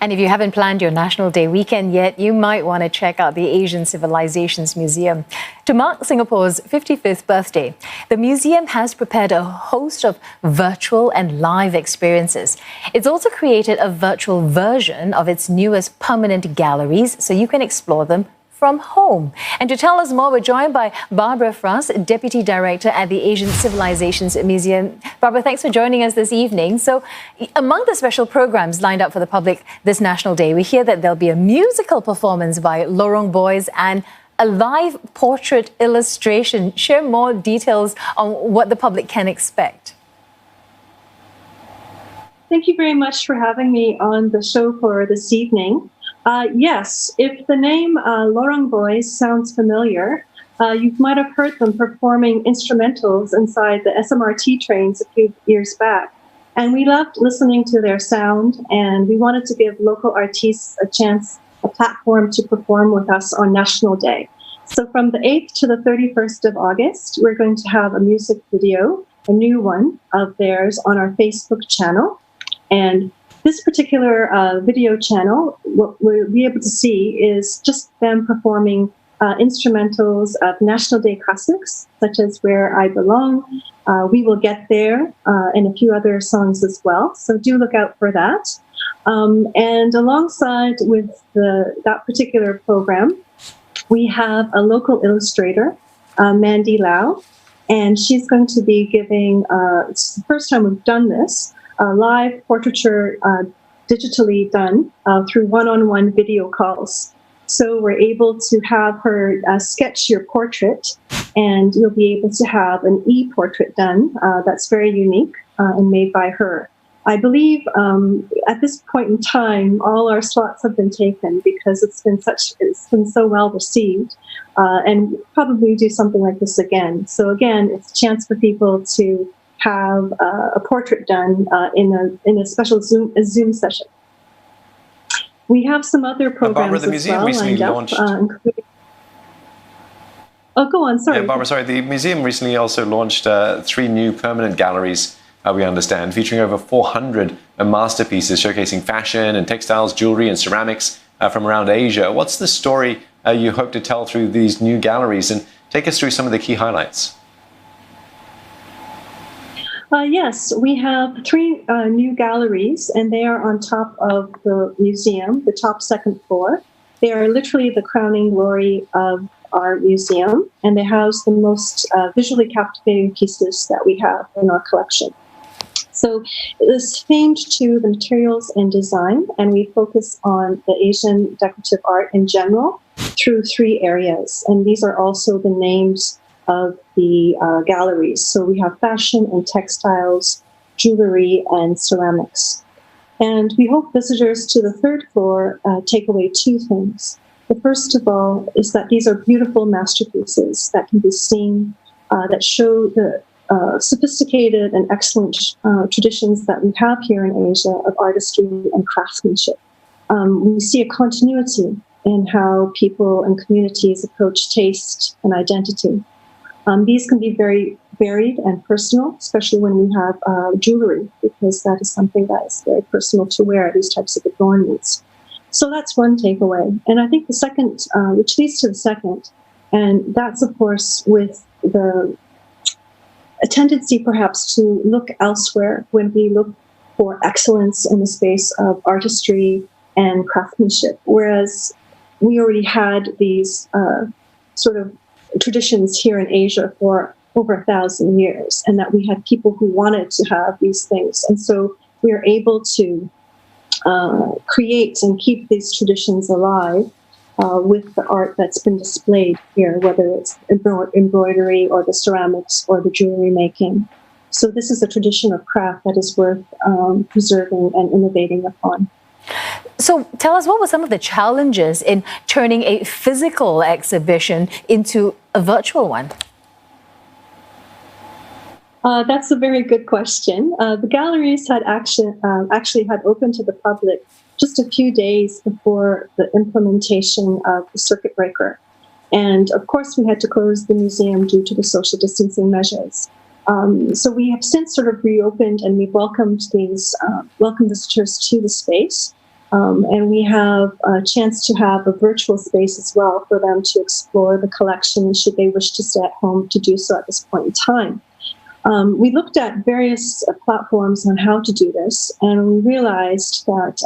And if you haven't planned your National Day weekend yet, you might want to check out the Asian Civilisations Museum. To mark Singapore's 55th birthday, the museum has prepared a host of virtual and live experiences. It's also created a virtual version of its newest permanent galleries so you can explore them from home. And to tell us more, we're joined by Barbara Fras, Deputy Director at the Asian Civilisations Museum. Barbara, thanks for joining us this evening. So, among the special programs lined up for the public this National Day, we hear that there'll be a musical performance by Lorong Boys and a live portrait illustration. Share more details on what the public can expect. Thank you very much for having me on the show for this evening. Yes, if the name Lorong Boys sounds familiar, you might have heard them performing instrumentals inside the SMRT trains a few years back. And we loved listening to their sound, and we wanted to give local artists a platform to perform with us on National Day. So from the 8th to the 31st of August, we're going to have a music video, a new one of theirs, on our Facebook channel. And this particular video channel, what we'll be able to see is just them performing instrumentals of National Day classics, such as Where I Belong, We Will Get There, and a few other songs as well. So do look out for that. And alongside with that particular program, we have a local illustrator, Mandy Lau, and she's going to be giving, it's the first time we've done this, live portraiture digitally done through one-on-one video calls. So we're able to have her sketch your portrait, and you'll be able to have an e-portrait done that's very unique and made by her. I believe at this point in time, all our slots have been taken because it's been so well received, and we'll probably do something like this again. So again, it's a chance for people to have a portrait done in a special Zoom session. We have some other programs Barbara, the museum recently launched. Oh, go on. Sorry. Yeah, Barbara, sorry. The museum recently also launched 3 new permanent galleries, we understand, featuring over 400 masterpieces showcasing fashion and textiles, jewelry and ceramics from around Asia. What's the story you hope to tell through these new galleries? And take us through some of the key highlights. Yes, we have 3 new galleries, and they are on top of the museum, the top second floor. They are literally the crowning glory of our museum, and they house the most visually captivating pieces that we have in our collection. So it is themed to the materials and design, and we focus on the Asian decorative art in general through 3 areas. And these are also the names of the galleries. So we have fashion and textiles, jewelry, and ceramics. And we hope visitors to the 3rd floor take away 2 things. The first of all is that these are beautiful masterpieces that can be seen, that show the sophisticated and excellent traditions that we have here in Asia of artistry and craftsmanship. We see a continuity in how people and communities approach taste and identity. These can be very varied and personal, especially when we have jewelry, because that is something that is very personal to wear, these types of adornments. So that's one takeaway. And I think the second, which leads to the second, and that's, of course, with a tendency perhaps to look elsewhere when we look for excellence in the space of artistry and craftsmanship, whereas we already had these sort of traditions here in Asia for over 1,000 years, and that we had people who wanted to have these things. And so we are able to create and keep these traditions alive with the art that's been displayed here, whether it's embroidery or the ceramics or the jewelry making. So this is a tradition of craft that is worth preserving and innovating upon. So tell us, what were some of the challenges in turning a physical exhibition into a virtual one? That's a very good question. The galleries had actually had opened to the public just a few days before the implementation of the circuit breaker. And of course, we had to close the museum due to the social distancing measures. So we have since sort of reopened, and we've welcomed visitors to the space. And we have a chance to have a virtual space as well for them to explore the collection should they wish to stay at home to do so at this point in time. We looked at various platforms on how to do this, and we realized that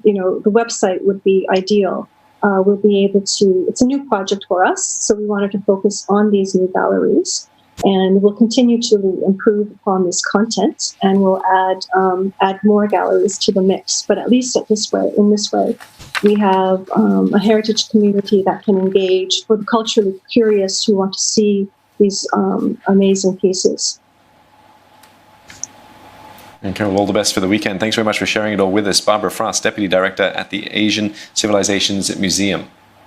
the website would be ideal. We'll be able to, it's a new project for us, so we wanted to focus on these new galleries, and we'll continue to improve upon this content, and we'll add more galleries to the mix. But at least in this way, we have a heritage community that can engage for the culturally curious who want to see these amazing pieces. Okay, well, all the best for the weekend. Thanks very much for sharing it all with us. Barbara Fras, Deputy Director at the Asian Civilisations Museum.